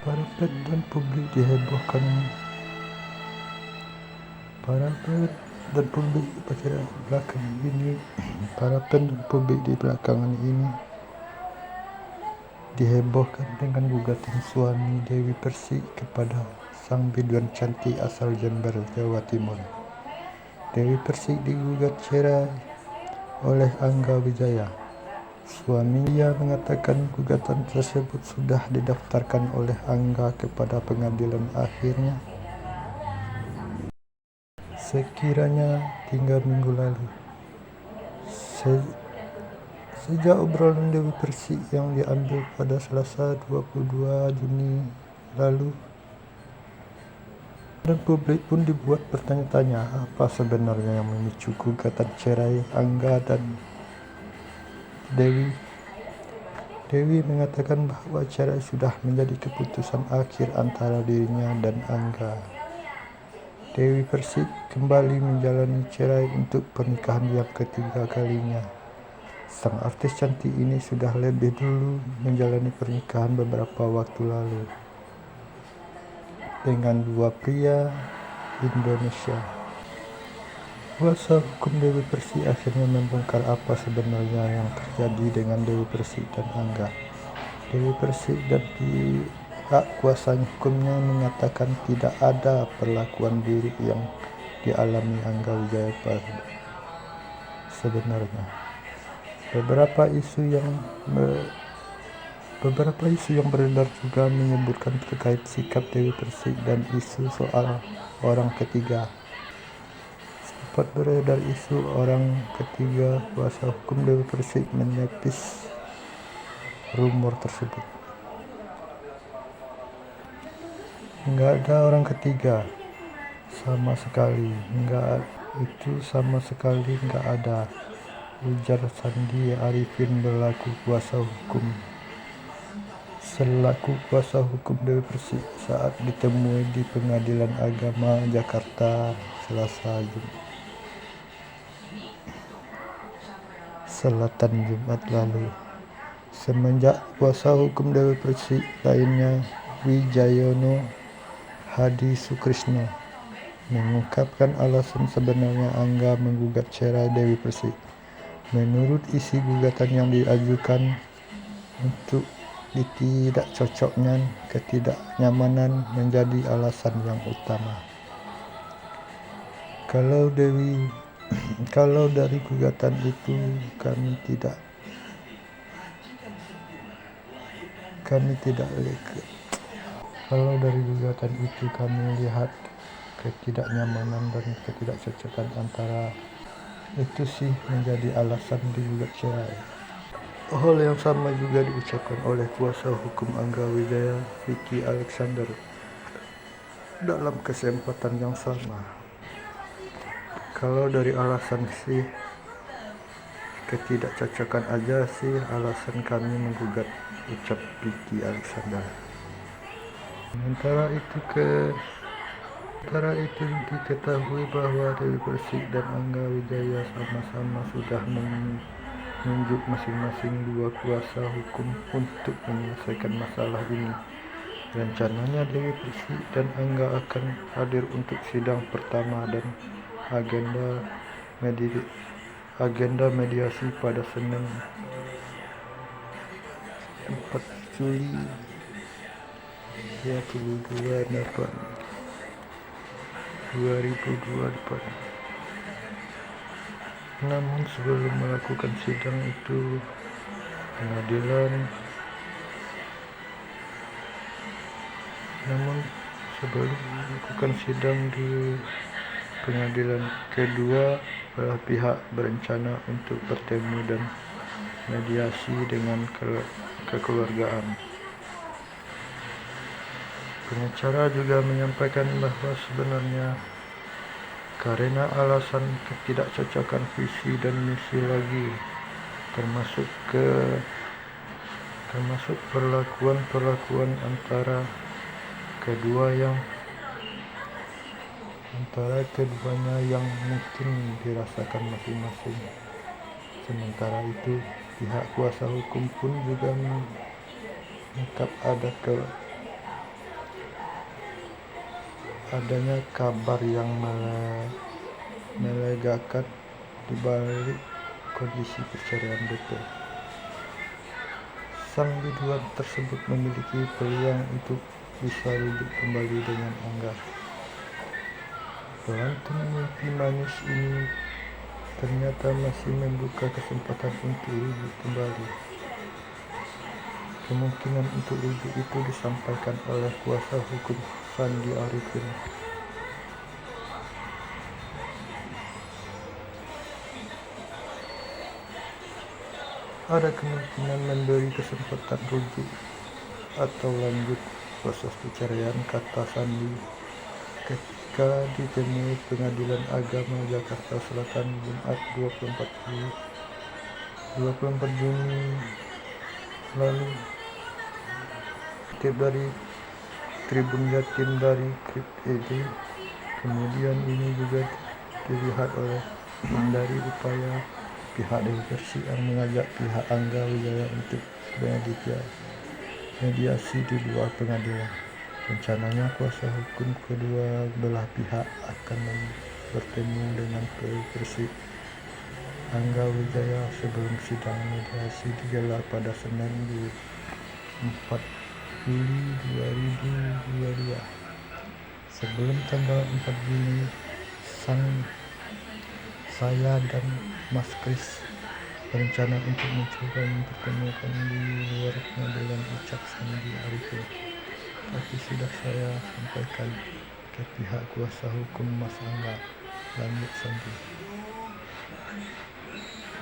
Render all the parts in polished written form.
Para pet dan publik dihebohkan. Para pet dan publik di belakangan ini dihebohkan dengan gugatan suami Dewi Persik kepada sang biduan cantik asal Jember, Jawa Timur. Dewi Persik digugat cerai oleh Angga Wijaya. Suaminya mengatakan gugatan tersebut sudah didaftarkan oleh Angga kepada pengadilan. Akhirnya sekiranya 3 minggu lalu. Sejak obrolan Dewi Persik yang diambil pada Selasa 22 Juni lalu, dan publik pun dibuat bertanya-tanya apa sebenarnya yang memicu gugatan cerai Angga dan Dewi. Dewi mengatakan bahwa cerai sudah menjadi keputusan akhir antara dirinya dan Angga. Dewi Persik kembali menjalani cerai untuk pernikahan yang ketiga kalinya. Sang artis cantik ini sudah lebih dulu menjalani pernikahan beberapa waktu lalu dengan dua pria Indonesia. Kuasa hukum Dewi Persik akhirnya membongkar apa sebenarnya yang terjadi dengan Dewi Persik dan Angga. Dewi Persik dan pihak kuasa hukumnya mengatakan tidak ada perlakuan buruk yang dialami Angga Wijaya sebenarnya. Beberapa isu yang beredar juga menyebutkan terkait sikap Dewi Persik dan isu soal orang ketiga. Sempat beredar isu orang ketiga, kuasa hukum Dewi Persik menepis rumor tersebut. Enggak ada orang ketiga sama sekali, sama sekali enggak ada, ujar Sandi Arifin selaku kuasa hukum Dewi Persik saat ditemui di Pengadilan Agama Jakarta Selatan Jumat lalu. Semenjak kuasa hukum Dewi Persik lainnya, Wijayono Hadi Sukrisno, mengungkapkan alasan sebenarnya Angga menggugat cerai Dewi Persik. Menurut isi gugatan yang diajukan, untuk ketidaknyamanan menjadi alasan yang utama. Kalau dari gugatan itu kami tidak lihat ketidaknyamanan dan ketidakcocokan antara itu sih menjadi alasan digugat cerai. Hal yang sama juga diucapkan oleh kuasa hukum Angga Wijaya, Vicky Alexander, dalam kesempatan yang sama. Kalau dari alasan sih ketidakcocokan aja sih alasan kami menggugat, ucap Vicky Alexander. Sementara itu diketahui bahwa Dewi Persik dan Angga Wijaya sama-sama sudah menunjuk masing-masing dua kuasa hukum untuk menyelesaikan masalah ini. Rencananya Dewi Persik dan Angga akan hadir untuk sidang pertama dan agenda mediasi pada Senin 4 Juli 2022 depan. Namun sebelum melakukan sidang itu, di pengadilan kedua belah pihak berencana untuk bertemu dan mediasi dengan kekeluargaan. Pengacara juga menyampaikan bahwa sebenarnya karena alasan ketidakcocokan visi dan misi lagi, termasuk perlakuan antara keduanya yang mungkin dirasakan masing-masing. Sementara itu, pihak kuasa hukum pun juga mengungkap adanya kabar yang melegakan di balik kondisi perceraian DP. Sang biduan tersebut memiliki peluang untuk bisa hidup kembali dengan Angga. Pelantun mimpi manis ini ternyata masih membuka kesempatan untuk hidup kembali. Kemungkinan untuk hidup itu disampaikan oleh kuasa hukum Sandi Arifin. Ada kemungkinan memberi kesempatan rujuk atau lanjut proses perceraian, kata Sandi ketika ditemui Pengadilan Agama Jakarta Selatan Jumat 24 Juni lalu. Tip dari Tribun Jatim dari Krip.id. Kemudian ini juga dilihat oleh dari upaya pihak Dewi Persik yang mengajak pihak Angga Wijaya untuk mediasi di luar pengadilan. Rencananya kuasa hukum kedua belah pihak akan bertemu dengan Dewi Persik Angga Wijaya sebelum sidang mediasi digelar pada Senin 4 Juli 2022. Sebelum tanggal 4 Juli, saya dan Mas Kris berencana untuk mencoba mempertemukan di luar pengadilan, ucap Sandi Arifin. Tapi sudah saya sampaikan ke pihak kuasa hukum Mas Angga, lanjut Sandi.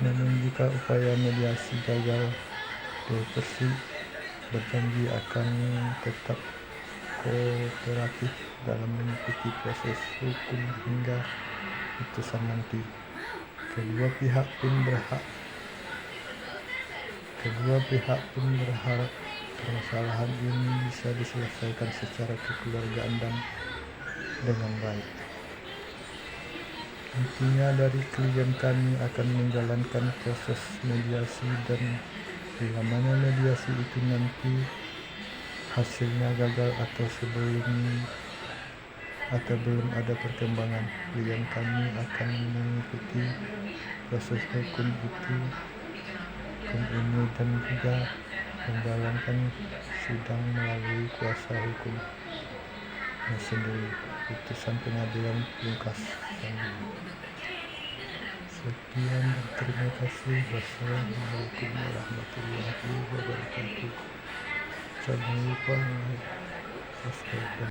Namun jika upaya mediasi gagal, Dewi Persik berjanji akan tetap kooperatif dalam mengikuti proses hukum hingga putusan nanti. Kedua pihak pun berharap permasalahan ini bisa diselesaikan secara kekeluargaan dan dengan baik. Intinya dari klien kami akan menjalankan proses mediasi, dan bila mana mediasi itu nanti hasilnya gagal atau belum ada perkembangan, klien kami akan mengikuti proses hukum ini dan juga menjalankan sidang melalui kuasa hukumnya sendiri. Putusan pengadilan pungkas. Sekian dan terima kasih. Wassalamualaikum warahmatullahi wabarakatuh. Jangan lupa like, subscribe,